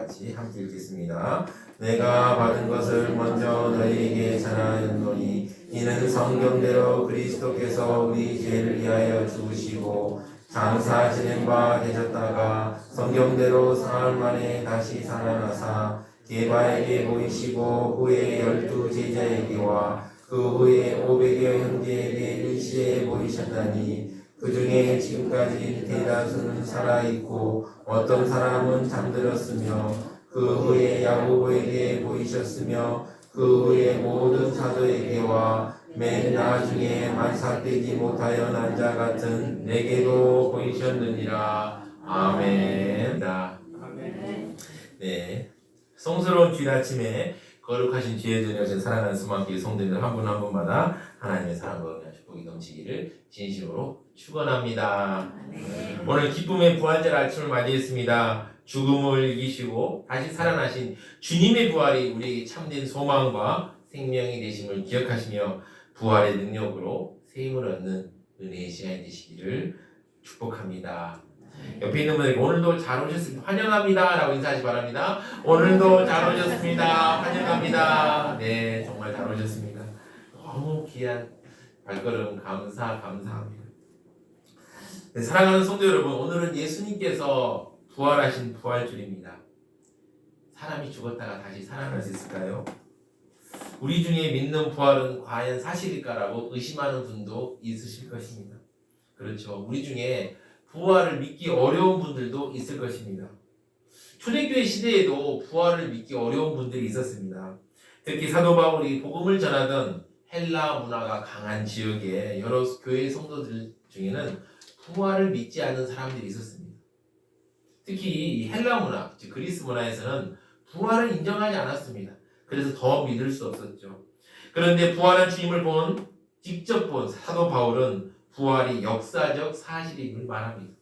같이 함께 읽겠습니다. 내가 받은 것을 먼저 너희에게 전하였노니 이는 성경대로 그리스도께서 우리 죄를 위하여 죽으시고 장사 지낸 바 되셨다가 성경대로 사흘 만에 다시 살아나사 게바에게 보이시고 후에 12 제자에게와 그 후에 500여 형제에게 일시에 보이셨다니 그 중에 지금까지 대다수는 살아있고 어떤 사람은 잠들었으며 그 후에 야고보에게 보이셨으며 그 후에 모든 사도에게와 맨 나중에 만삭되지 못하여 난 자 같은 내게도 보이셨느니라. 아멘. 네, 성스러운 주일 아침에 거룩하신 주의 전에 오신 사랑하는 수만교회 성도님들 한 분 한 분마다 하나님의 사랑과 은혜와 축복이 넘치기를 진심으로 축원합니다. 오늘 기쁨의 부활절 아침을 맞이했습니다. 죽음을 이기시고 다시 살아나신 주님의 부활이 우리에게 참된 소망과 생명이 되심을 기억하시며 부활의 능력으로 새 힘을 얻는 은혜의 시간이 되시기를 축복합니다. 옆에 있는 분에게 오늘도 잘 오셨습니다. 환영합니다 라고 인사하시 바랍니다. 오늘도 잘 오셨습니다. 환영합니다. 네, 정말 잘 오셨습니다. 너무 귀한 발걸음 감사합니다. 네, 사랑하는 성도 여러분, 오늘은 예수님께서 부활하신 부활주일입니다. 사람이 죽었다가 다시 살아날 수 있을까요? 우리 중에 믿는 부활은 과연 사실일까라고 의심하는 분도 있으실 것입니다. 그렇죠. 우리 중에 부활을 믿기 어려운 분들도 있을 것입니다. 초대교회 시대에도 부활을 믿기 어려운 분들이 있었습니다. 특히 사도 바울이 복음을 전하던 헬라 문화가 강한 지역의 여러 교회 성도들 중에는 부활을 믿지 않는 사람들이 있었습니다. 특히 이 헬라 문화, 즉 그리스 문화에서는 부활을 인정하지 않았습니다. 그래서 더 믿을 수 없었죠. 그런데 부활한 주님을 직접 본 사도 바울은 부활이 역사적 사실임을 말합니다.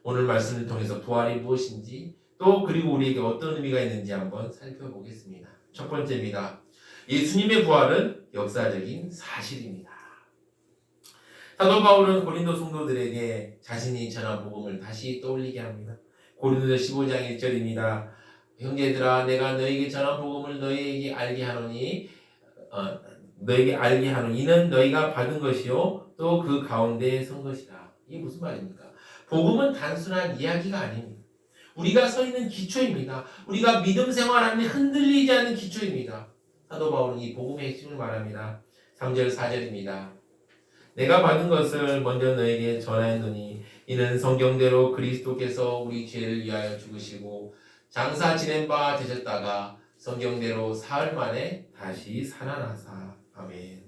오늘 말씀을 통해서 부활이 무엇인지 또 그리고 우리에게 어떤 의미가 있는지 한번 살펴보겠습니다. 첫 번째입니다. 예수님의 부활은 역사적인 사실입니다. 사도 바울은 고린도 성도들에게 자신이 전한 복음을 다시 떠올리게 합니다. 고린도서 15장 1절입니다. 형제들아, 내가 너에게 전한 복음을 너희에게 알게 하노니 이는 너희가 받은 것이요 또 그 가운데에 선 것이다. 이게 무슨 말입니까? 복음은 단순한 이야기가 아닙니다. 우리가 서 있는 기초입니다. 우리가 믿음 생활하는 흔들리지 않는 기초입니다. 사도 바울은 이 복음의 핵심을 말합니다. 3절 4절입니다. 내가 받은 것을 먼저 너에게 전하였노니 이는 성경대로 그리스도께서 우리 죄를 위하여 죽으시고 장사 지낸 바 되셨다가 성경대로 사흘 만에 다시 살아나사. 아멘.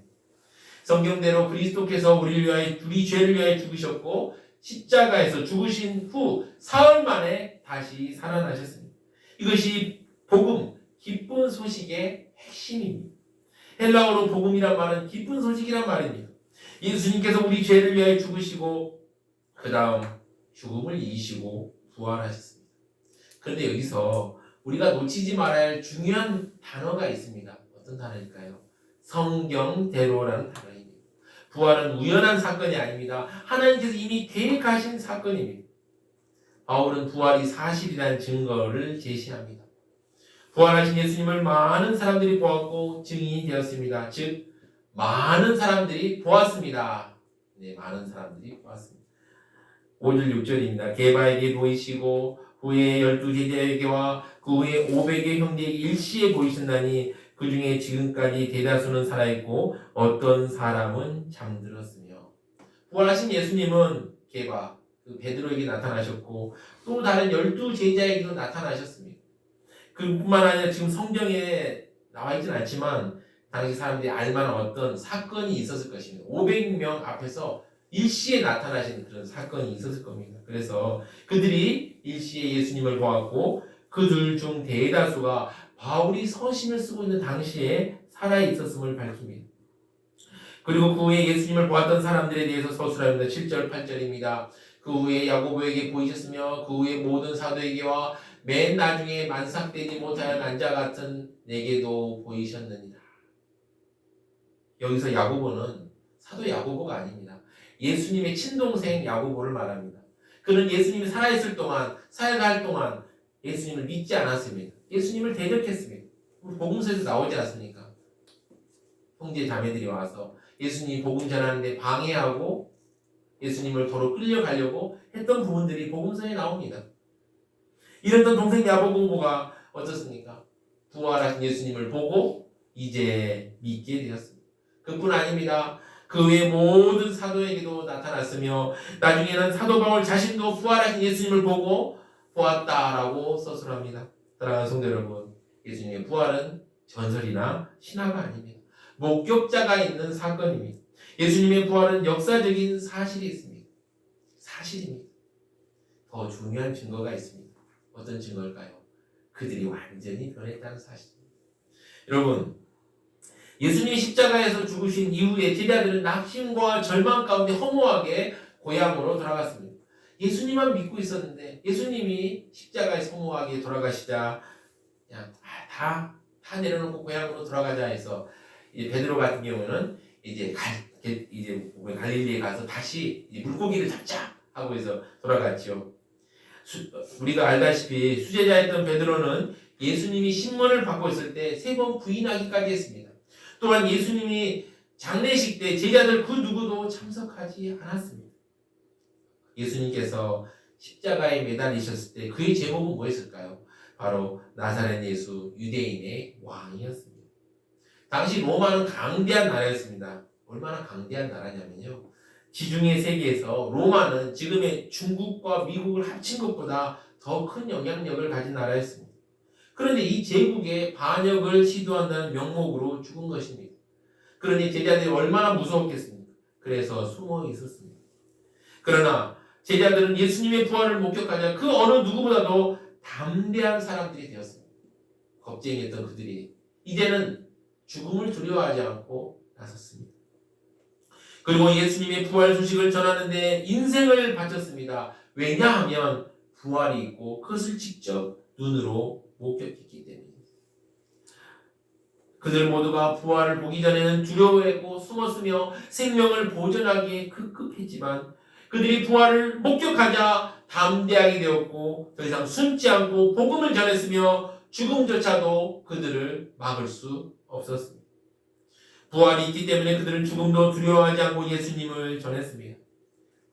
성경대로 그리스도께서 우리 죄를 위하여 죽으셨고 십자가에서 죽으신 후 사흘 만에 다시 살아나셨습니다. 이것이 복음, 기쁜 소식의 핵심입니다. 헬라어로 복음이란 말은 기쁜 소식이란 말입니다. 예수님께서 우리 죄를 위하여 죽으시고 그 다음 죽음을 이기시고 부활하셨습니다. 그런데 여기서 우리가 놓치지 말아야 할 중요한 단어가 있습니다. 어떤 단어일까요? 성경대로라는 단어입니다. 부활은 우연한 사건이 아닙니다. 하나님께서 이미 계획하신 사건입니다. 바울은 부활이 사실이라는 증거를 제시합니다. 부활하신 예수님을 많은 사람들이 보았고 증인이 되었습니다. 즉 많은 사람들이 보았습니다. 네, 많은 사람들이 보았습니다. 5절 6절입니다. 게바에게 보이시고 후에 12 제자에게와 그 후에 500의 형제에게 일시에 보이신다니 그 중에 지금까지 대다수는 살아있고 어떤 사람은 잠들었으며. 부활하신 예수님은 게바, 베드로에게 나타나셨고 또 다른 12 제자에게도 나타나셨습니다. 그뿐만 아니라 지금 성경에 나와 있지는 않지만 당시 사람들이 알만한 어떤 사건이 있었을 것입니다. 500명 앞에서 일시에 나타나신 그런 사건이 있었을 겁니다. 그래서 그들이 일시에 예수님을 보았고 그들 중 대다수가 바울이 서신을 쓰고 있는 당시에 살아있었음을 밝힙니다. 그리고 그 후에 예수님을 보았던 사람들에 대해서 서술합니다. 7절 8절입니다. 그 후에 야고보에게 보이셨으며 그 후에 모든 사도에게와 맨 나중에 만삭되지 못하여 난 자 같은 내게도 보이셨느니라. 여기서 야고보는 사도 야고보가 아닙니다. 예수님의 친동생 야고보를 말합니다. 그는 예수님이 살아있을 동안, 사역할 동안 예수님을 믿지 않았습니다. 예수님을 대적했습니다. 복음서에서 나오지 않습니까? 형제 자매들이 와서 예수님 복음 전하는데 방해하고 예수님을 도로 끌려가려고 했던 부분들이 복음서에 나옵니다. 이랬던 동생 야고보가 어떻습니까? 부활하신 예수님을 보고 이제 믿게 되었습니다. 그뿐 아닙니다. 그 외 모든 사도에게도 나타났으며 나중에는 사도 바울 자신도 부활하신 예수님을 보고 보았다라고 서술합니다. 사랑하는 성도 여러분, 예수님의 부활은 전설이나 신화가 아닙니다. 목격자가 있는 사건입니다. 예수님의 부활은 역사적인 사실이 있습니다. 사실입니다. 더 중요한 증거가 있습니다. 어떤 증거일까요? 그들이 완전히 변했다는 사실입니다. 여러분, 예수님이 십자가에서 죽으신 이후에 제자들은 낙심과 절망 가운데 허무하게 고향으로 돌아갔습니다. 예수님만 믿고 있었는데 예수님이 십자가에서 허무하게 돌아가시자 그냥 다 내려놓고 고향으로 돌아가자 해서 이제 베드로 같은 경우는 이제 갈릴리에 가서 다시 이제 물고기를 잡자 하고 해서 돌아갔죠. 우리가 알다시피 수제자였던 베드로는 예수님이 신문을 받고 있을 때 3번 부인하기까지 했습니다. 또한 예수님이 장례식 때 제자들 그 누구도 참석하지 않았습니다. 예수님께서 십자가에 매달리셨을 때 그의 제목은 뭐였을까요? 바로 나사렛 예수, 유대인의 왕이었습니다. 당시 로마는 강대한 나라였습니다. 얼마나 강대한 나라냐면요, 지중해 세계에서 로마는 지금의 중국과 미국을 합친 것보다 더 큰 영향력을 가진 나라였습니다. 그런데 이 제국의 반역을 시도한다는 명목으로 죽은 것입니다. 그러니 제자들이 얼마나 무서웠겠습니까? 그래서 숨어 있었습니다. 그러나 제자들은 예수님의 부활을 목격하자 그 어느 누구보다도 담대한 사람들이 되었습니다. 겁쟁이였던 그들이 이제는 죽음을 두려워하지 않고 나섰습니다. 그리고 예수님의 부활 소식을 전하는데 인생을 바쳤습니다. 왜냐하면 부활이 있고 그것을 직접 눈으로 목격했기 때문입니다. 그들 모두가 부활을 보기 전에는 두려워했고 숨었으며 생명을 보존하기에 급급했지만 그들이 부활을 목격하자 담대하게 되었고 더 이상 숨지 않고 복음을 전했으며 죽음조차도 그들을 막을 수 없었습니다. 부활이 있기 때문에 그들은 죽음도 두려워하지 않고 예수님을 전했습니다.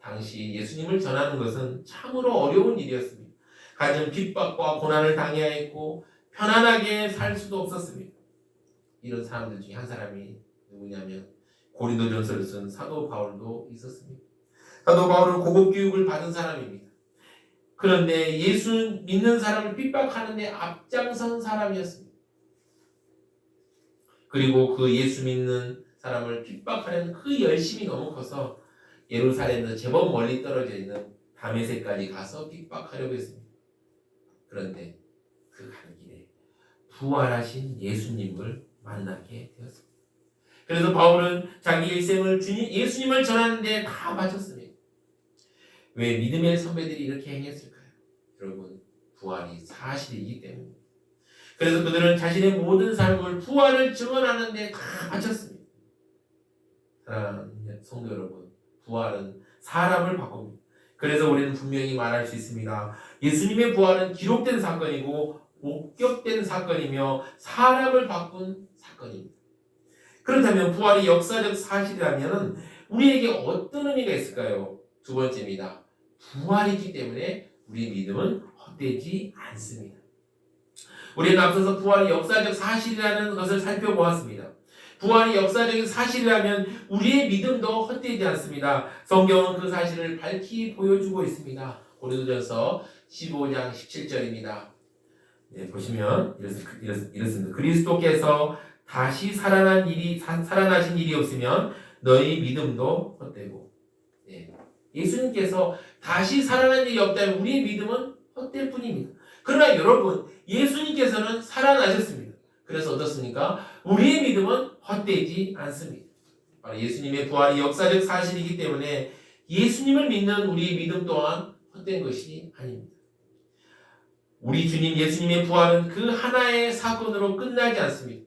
당시 예수님을 전하는 것은 참으로 어려운 일이었습니다. 가진 핍박과 고난을 당해야 했고 편안하게 살 수도 없었습니다. 이런 사람들 중에 한 사람이 누구냐면 고린도전서를 쓴 사도 바울도 있었습니다. 사도 바울은 고급 교육을 받은 사람입니다. 그런데 예수 믿는 사람을 핍박하는 데 앞장선 사람이었습니다. 그리고 그 예수 믿는 사람을 핍박하는 그 열심이 너무 커서 예루살렘에서 제법 멀리 떨어져 있는 다메섹까지 가서 핍박하려고 했습니다. 그런데 그 가는 길에 부활하신 예수님을 만나게 되었습니다. 그래서 바울은 자기 일생을 예수님을 전하는 데 다 바쳤습니다. 왜 믿음의 선배들이 이렇게 행했을까요? 여러분, 부활이 사실이기 때문입니다. 그래서 그들은 자신의 모든 삶을 부활을 증언하는 데 다 바쳤습니다. 사랑하는 성도 여러분, 부활은 사람을 바꿉니다. 그래서 우리는 분명히 말할 수 있습니다. 예수님의 부활은 기록된 사건이고 목격된 사건이며 사람을 바꾼 사건입니다. 그렇다면 부활이 역사적 사실이라면 우리에게 어떤 의미가 있을까요? 두 번째입니다. 부활이기 때문에 우리의 믿음은 헛되지 않습니다. 우리는 앞서서 부활이 역사적 사실이라는 것을 살펴보았습니다. 부활이 역사적인 사실이라면 우리의 믿음도 헛되지 않습니다. 성경은 그 사실을 밝히 보여주고 있습니다. 고린도전서 15장 17절입니다. 네, 보시면 이렇습니다. 그리스도께서 다시 살아나신 일이 없으면 너희 믿음도 헛되고. 네. 예수님께서 다시 살아난 일이 없다면 우리의 믿음은 헛될 뿐입니다. 그러나 여러분, 예수님께서는 살아나셨습니다. 그래서 어떻습니까? 우리의 믿음은 헛되지 않습니다. 바로 예수님의 부활이 역사적 사실이기 때문에 예수님을 믿는 우리의 믿음 또한 헛된 것이 아닙니다. 우리 주님 예수님의 부활은 그 하나의 사건으로 끝나지 않습니다.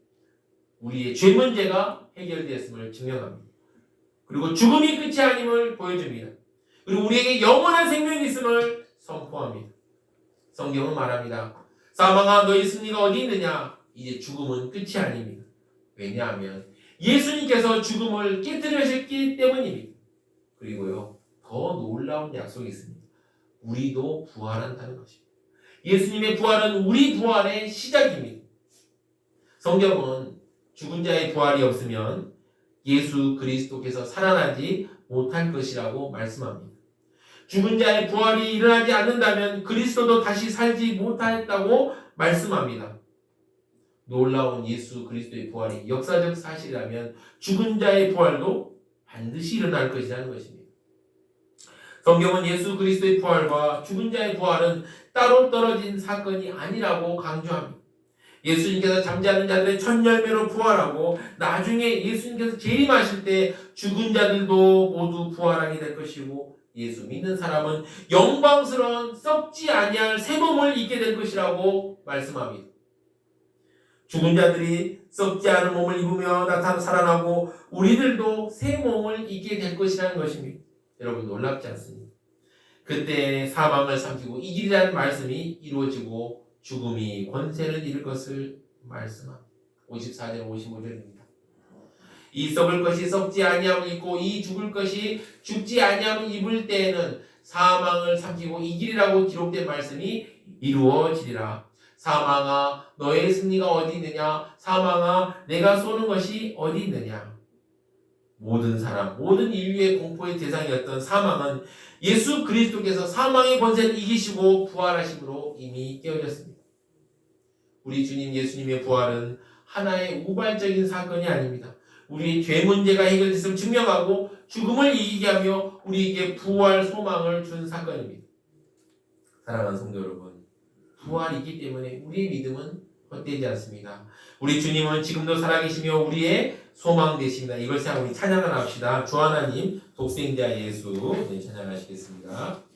우리의 죄 문제가 해결되었음을 증명합니다. 그리고 죽음이 끝이 아님을 보여줍니다. 그리고 우리에게 영원한 생명이 있음을 선포합니다. 성경은 말합니다. 사망아 너희 승리가 어디 있느냐? 이제 죽음은 끝이 아닙니다. 왜냐하면 예수님께서 죽음을 깨뜨리셨기 때문입니다. 그리고요, 더 놀라운 약속이 있습니다. 우리도 부활한다는 것입니다. 예수님의 부활은 우리 부활의 시작입니다. 성경은 죽은 자의 부활이 없으면 예수 그리스도께서 살아나지 못할 것이라고 말씀합니다. 죽은 자의 부활이 일어나지 않는다면 그리스도도 다시 살지 못했다고 말씀합니다. 놀라운 예수 그리스도의 부활이 역사적 사실이라면 죽은 자의 부활도 반드시 일어날 것이라는 것입니다. 성경은 예수 그리스도의 부활과 죽은 자의 부활은 따로 떨어진 사건이 아니라고 강조합니다. 예수님께서 잠자는 자들의 첫 열매로 부활하고 나중에 예수님께서 재림하실 때 죽은 자들도 모두 부활하게 될 것이고 예수 믿는 사람은 영광스러운 썩지 아니할 새 몸을 입게 될 것이라고 말씀합니다. 죽은 자들이 썩지 않은 몸을 입으며 살아나고 우리들도 새 몸을 입게 될 것이라는 것입니다. 여러분 놀랍지 않습니까? 그때 사망을 삼키고 이기리라는 말씀이 이루어지고 죽음이 권세를 잃을 것을 말씀합니다. 54절 55절입니다. 이 썩을 것이 썩지 아니함을 입고 이 죽을 것이 죽지 아니함을 입을 때에는 사망을 삼키고 이기리라고 기록된 말씀이 이루어지리라. 사망아 너의 승리가 어디 있느냐? 사망아 내가 쏘는 것이 어디 있느냐? 모든 사람, 모든 인류의 공포의 대상이었던 사망은 예수 그리스도께서 사망의 권세를 이기시고 부활하심으로 이미 깨어졌습니다. 우리 주님 예수님의 부활은 하나의 우발적인 사건이 아닙니다. 우리의 죄 문제가 해결됐음을 증명하고 죽음을 이기게 하며 우리에게 부활 소망을 준 사건입니다. 사랑하는 성도 여러분, 부활이기 때문에 우리의 믿음은 헛되지 않습니다. 우리 주님은 지금도 살아계시며 우리의 소망 되십니다. 이걸 생각하고 우리 찬양을 합시다. 주 하나님 독생자 예수 찬양하시겠습니다.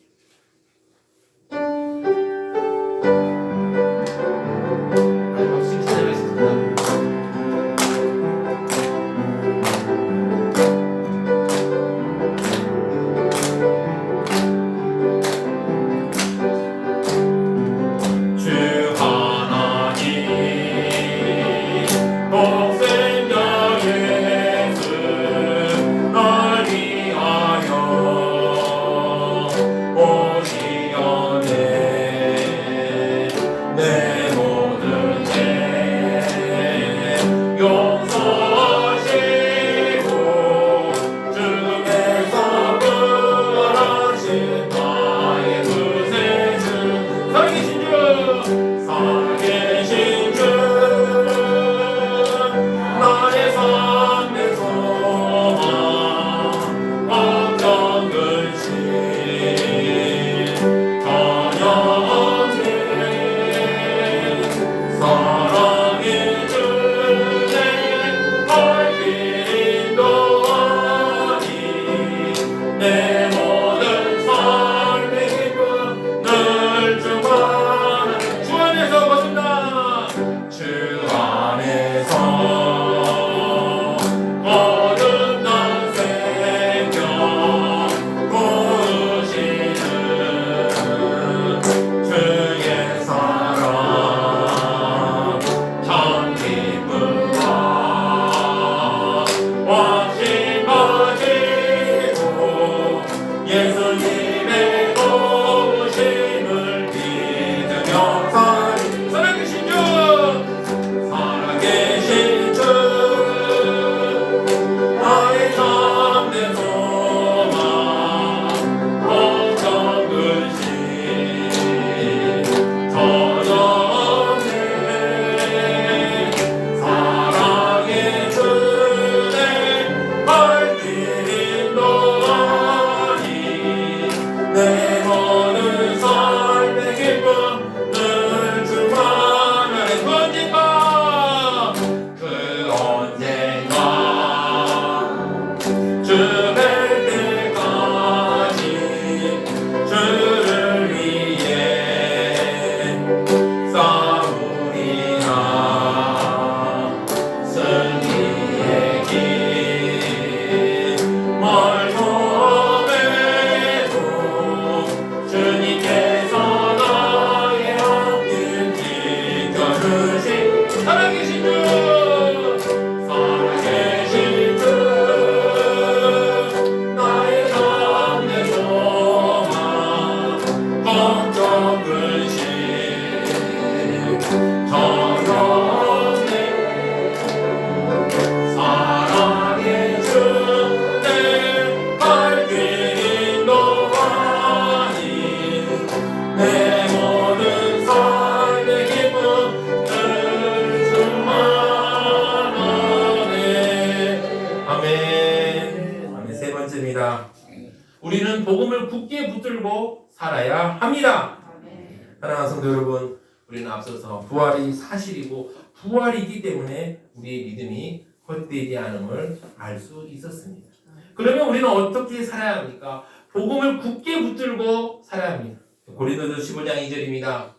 붙들고 살아야 합니다. 아멘. 사랑하는 성도 여러분, 우리는 앞서서 부활이 사실이고 부활이기 때문에 우리의 믿음이 헛되지 않음을 알 수 있었습니다. 그러면 우리는 어떻게 살아야 합니까? 복음을 굳게 붙들고 살아야 합니다. 고린도서 15장 2절입니다.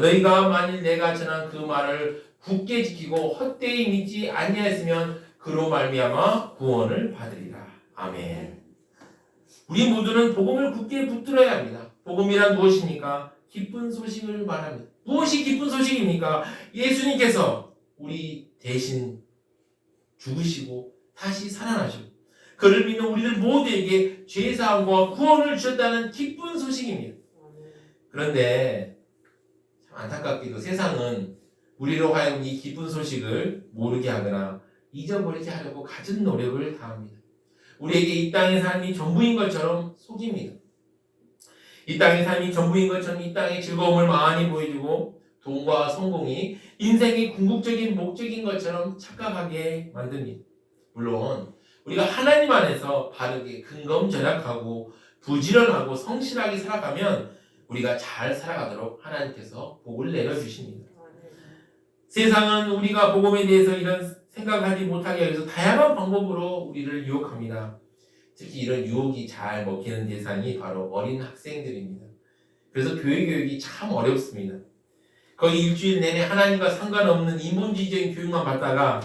너희가 만일 내가 전한 그 말을 굳게 지키고 헛되이 믿지 아니하였으면 그로 말미암아 구원을 받으리라. 아멘. 우리 모두는 복음을 굳게 붙들어야 합니다. 복음이란 무엇입니까? 기쁜 소식을 말합니다. 무엇이 기쁜 소식입니까? 예수님께서 우리 대신 죽으시고 다시 살아나시고 그를 믿는 우리들 모두에게 죄사함과 구원을 주셨다는 기쁜 소식입니다. 그런데 참 안타깝게도 세상은 우리로 하여금 이 기쁜 소식을 모르게 하거나 잊어버리게 하려고 갖은 노력을 다합니다. 우리에게 이 땅의 삶이 전부인 것처럼 속입니다. 이 땅의 삶이 전부인 것처럼 이 땅의 즐거움을 많이 보여주고 돈과 성공이 인생의 궁극적인 목적인 것처럼 착각하게 만듭니다. 물론 우리가 하나님 안에서 바르게 근검절약하고 부지런하고 성실하게 살아가면 우리가 잘 살아가도록 하나님께서 복을 내려주십니다. 세상은 우리가 복음에 대해서 이런 생각하지 못하게 하기 위해서 다양한 방법으로 우리를 유혹합니다. 특히 이런 유혹이 잘 먹히는 대상이 바로 어린 학생들입니다. 그래서 교회 교육이 참 어렵습니다. 거의 일주일 내내 하나님과 상관없는 인본주의적인 교육만 받다가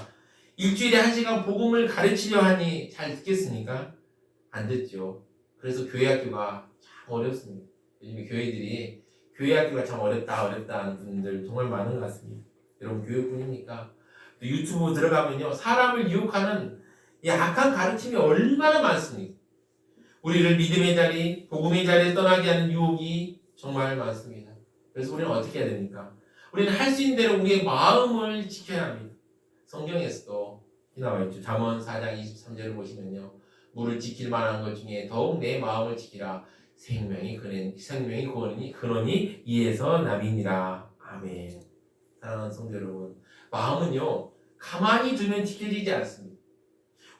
일주일에 1시간 복음을 가르치려 하니 잘 듣겠습니까? 안 듣죠. 그래서 교회 학교가 참 어렵습니다. 요즘에 교회들이 교회 학교가 참 어렵다 하는 분들 정말 많은 것 같습니다. 여러분 교육뿐입니까? 유튜브 들어가면요 사람을 유혹하는 이 악한 가르침이 얼마나 많습니까? 우리를 믿음의 자리, 복음의 자리에 떠나게 하는 유혹이 정말 많습니다. 그래서 우리는 어떻게 해야 됩니까? 우리는 할 수 있는 대로 우리의 마음을 지켜야 합니다. 성경에서도 나와 있죠. 잠언 4장 23절을 보시면요. 물을 지킬 만한 것 중에 더욱 내 마음을 지키라. 생명이 근원이 이에서 남이니라. 아멘. 사랑하는 성도 여러분, 마음은요 가만히 두면 지켜지지 않습니다.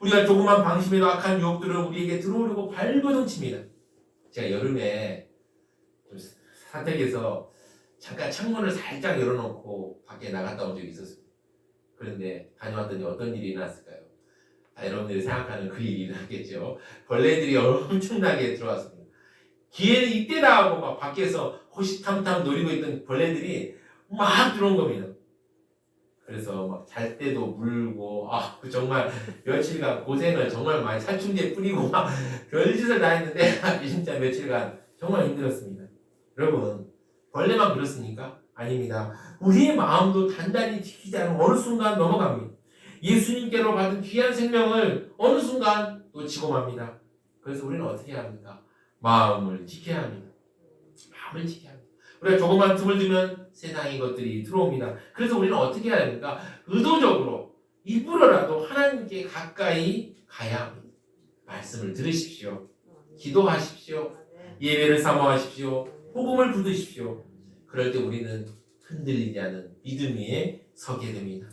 우리가 조그만 방심에도 악한 유혹들을 우리에게 들어오려고 발버둥칩니다. 제가 여름에 좀 사택에서 잠깐 창문을 살짝 열어놓고 밖에 나갔다 온 적이 있었습니다. 그런데 다녀왔더니 어떤 일이 일어났을까요? 여러분들이 생각하는 그 일이 일어났겠죠. 벌레들이 엄청나게 들어왔습니다. 기회는 이때다 하고 막 밖에서 호시탐탐 노리고 있던 벌레들이 막 들어온 겁니다. 그래서 막 잘 때도 물고 정말 며칠간 고생을 정말 많이 살충제 뿌리고 막 별짓을 다 했는데 진짜 며칠간 정말 힘들었습니다. 여러분 벌레만 그렇습니까? 아닙니다. 우리의 마음도 단단히 지키지 않으면 어느 순간 넘어갑니다. 예수님께로 받은 귀한 생명을 어느 순간 놓치고 맙니다. 그래서 우리는 어떻게 해야 합니까? 마음을 지켜야 합니다. 마음을 지켜야 합니다. 우리가 조금만 틈을 두면 세상의 것들이 들어옵니다. 그래서 우리는 어떻게 해야 됩니까? 의도적으로 일부러라도 하나님께 가까이 가야 합니다. 말씀을 들으십시오. 기도하십시오. 예배를 사모하십시오. 복음을 붙드십시오. 그럴 때 우리는 흔들리지 않는 믿음 위에 서게 됩니다.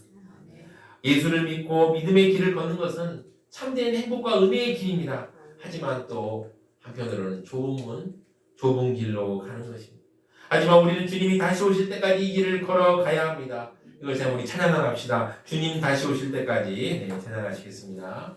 예수를 믿고 믿음의 길을 걷는 것은 참된 행복과 은혜의 길입니다. 하지만 또 한편으로는 좁은 길로 가는 것입니다. 하지만 우리는 주님이 다시 오실 때까지 이 길을 걸어가야 합니다. 이것을 우리 찬양합시다. 주님 다시 오실 때까지 찬양하시겠습니다.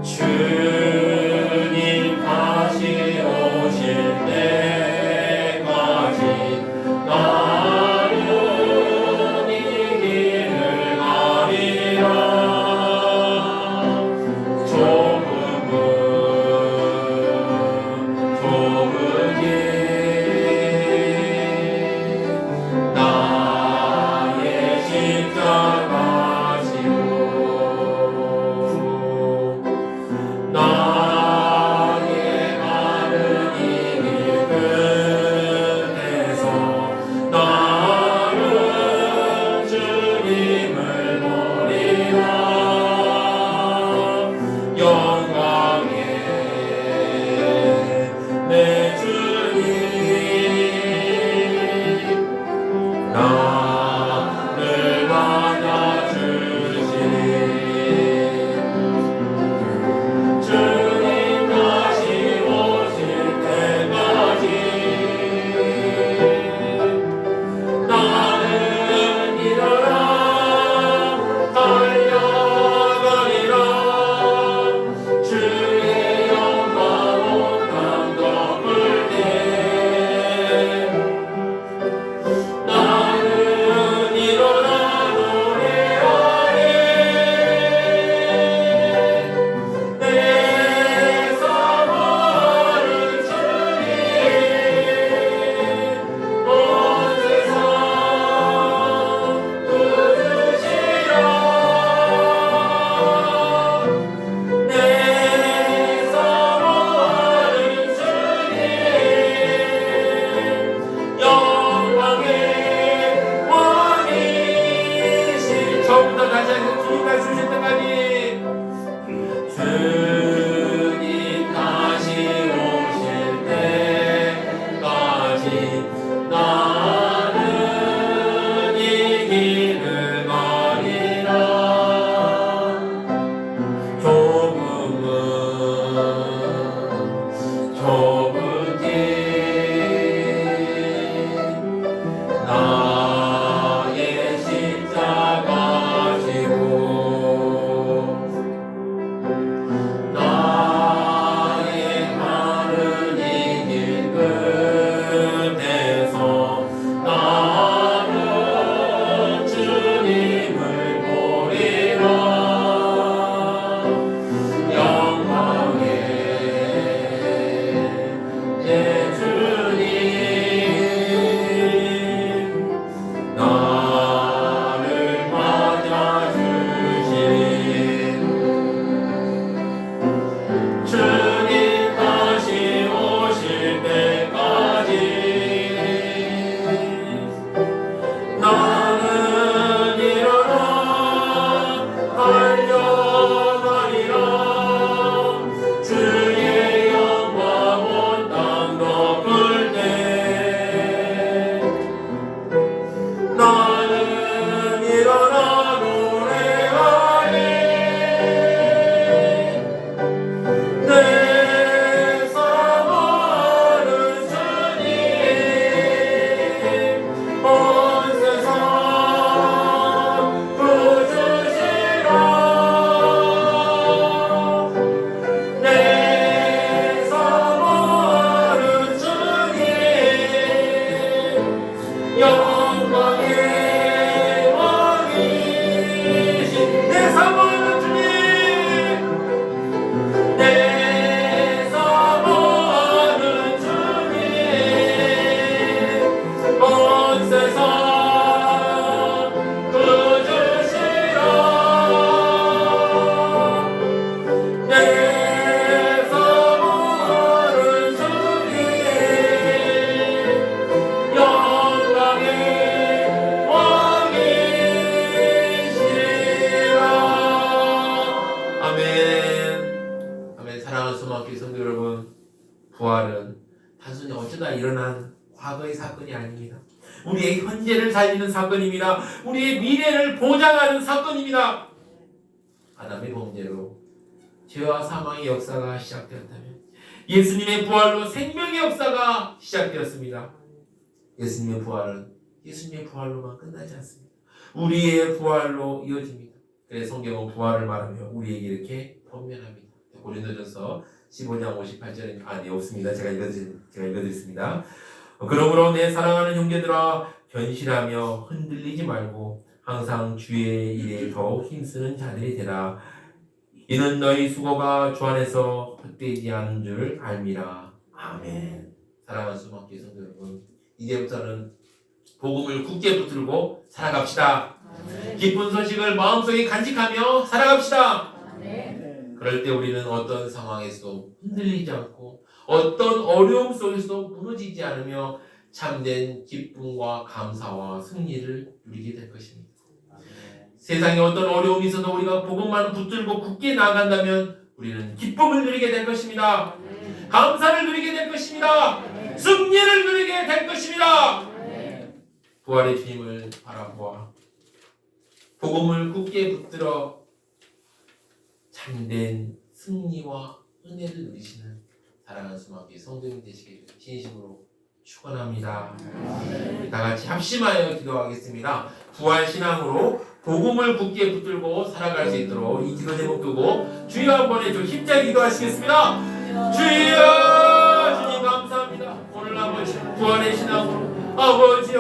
주님 다시 오실 때까지 나는 이 길을 가리라. 좁은 나의 십자가 지고 나의 가는 이 길 끝에서 나는 주님을 보리라. 영광의 내 주님 나를 맞아주신 주님 다시 오실 때까지 나는 일어나 달려가리라. 주의 영광 온 땅 덮을 때 나는 일어나 노래하리. 내 사랑하는 주님 온 세상 구주시라. 내 사랑하는 주님 영광의 왕이신 내 사랑하는 주님 내 사랑하는 주님 온 세상 구주시라. 내 사랑하는 주님 영광의 왕이시라. 아멘. 아멘. 사랑하는 소망교회 성도 여러분, 부활은 단순히 어쩌다 일어난 과거의 사건이 아닙니다. 우리의 현재를 살리는 사건입니다. 우리의 미래를 보장하는 사건입니다. 아담의 범죄로 죄와 사망의 역사가 시작되었다면 예수님의 부활로 생명의 역사가 시작되었습니다. 예수님의 부활은 예수님의 부활로만 끝나지 않습니다. 우리의 부활로 이어집니다. 그래서 성경은 부활을 말하며 우리에게 이렇게 권면합니다. 고린도전서 15장 58절에 네 없습니다. 제가 읽어드리겠습니다. 그러므로 내 사랑하는 형제들아 견실하며 흔들리지 말고 항상 주의 일에 더욱 힘쓰는 자들이 되라. 이는 너희 수고가 주 안에서 헛되지 않은 줄 알미라. 아멘. 사랑하는 수막교회 성도 여러분, 이제부터는 복음을 굳게 붙들고 살아갑시다. 기쁜 소식을 마음속에 간직하며 살아갑시다. 그럴 때 우리는 어떤 상황에서도 흔들리지 않고 어떤 어려움 속에서도 무너지지 않으며 참된 기쁨과 감사와 승리를 누리게 될 것입니다. 세상에 어떤 어려움이 있어도 우리가 복음만 붙들고 굳게 나아간다면 우리는 기쁨을 누리게 될 것입니다. 감사를 누리게 될 것입니다. 승리를 누리게 될 것입니다. 부활의 주님을 바라보아 복음을 굳게 붙들어 참된 승리와 은혜를 누리시는 사랑하는 수막교회 성도님 되시기를 진심으로 축원합니다. 우리 다 같이 합심하여 기도하겠습니다. 부활신앙으로 복음을 굳게 붙들고 살아갈 수 있도록 이 기도 제목 두고 주여 한번 해줘 힘차게 기도하시겠습니다. 주여 주님 감사합니다. 오늘 아버지 부활의 신앙으로 아버지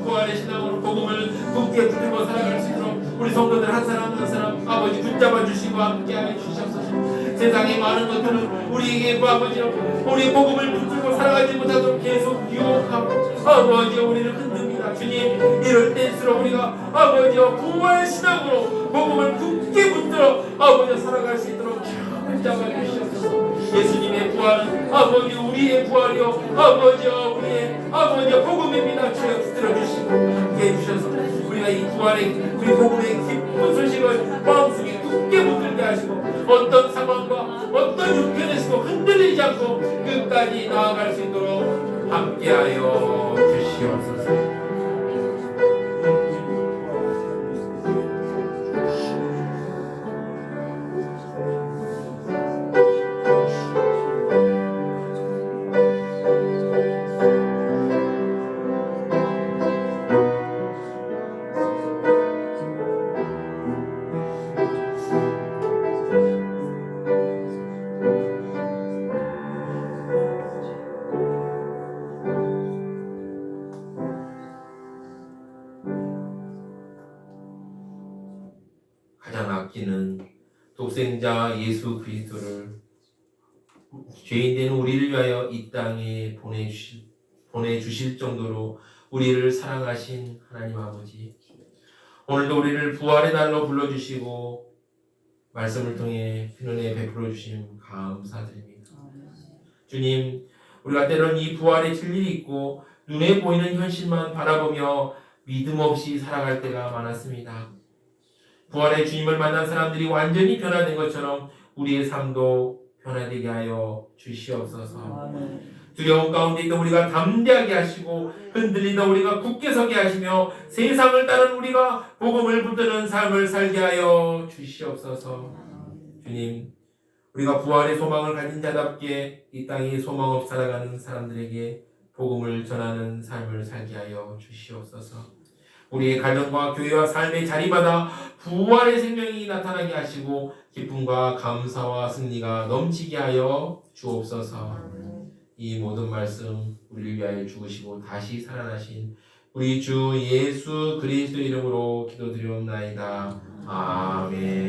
부활의 신앙으로 복음을 굳게 붙들고 살아갈 수 있도록 우리 성도들 한 사람 한 사람 아버지 붙잡아 주시고 함께하여 주시옵소서. 세상의 많은 것들은 우리에게 아버지 우리 복음을 붙들고 살아가지 못하도록 계속 유혹하고 아버지 우리를 흔듭니다. 주님 이럴 때일수록 우리가 아버지 부활 신앙으로 복음을 굳게 붙들어 아버지 살아갈 수 있도록 붙잡아 주시옵소서. 예수님의 부활은 아버지 우리의 부활이요 아버지 우리의 아버지 복음입니다. 주여 붙들어 주시고 함께 해주셔서 우리가 이 부활의 우리 복음의 기쁜 소식을 마음속에 굳게 붙들게 하시고 어떤 상황과 어떤 형편에서도 흔들리지 않고 끝까지 나아갈 수 있도록 함께하여 주시옵소서. 독생자 예수 그리스도를 죄인된 우리를 위하여 이 땅에 보내주실 정도로 우리를 사랑하신 하나님 아버지, 오늘도 우리를 부활의 날로 불러주시고 말씀을 통해 피눈에 베풀어 주심 감사드립니다. 주님, 우리가 때론 이 부활의 진리이 있고 눈에 보이는 현실만 바라보며 믿음 없이 살아갈 때가 많았습니다. 부활의 주님을 만난 사람들이 완전히 변화된 것처럼 우리의 삶도 변화되게 하여 주시옵소서. 두려움 가운데 있던 우리가 담대하게 하시고 흔들리던 우리가 굳게 서게 하시며 세상을 따른 우리가 복음을 붙드는 삶을 살게 하여 주시옵소서. 주님, 우리가 부활의 소망을 가진 자답게 이 땅에 소망 없이 살아가는 사람들에게 복음을 전하는 삶을 살게 하여 주시옵소서. 우리의 가정과 교회와 삶의 자리마다 부활의 생명이 나타나게 하시고 기쁨과 감사와 승리가 넘치게 하여 주옵소서. 이 모든 말씀 우리를 위하여 죽으시고 다시 살아나신 우리 주 예수 그리스도 이름으로 기도드리옵나이다. 아멘.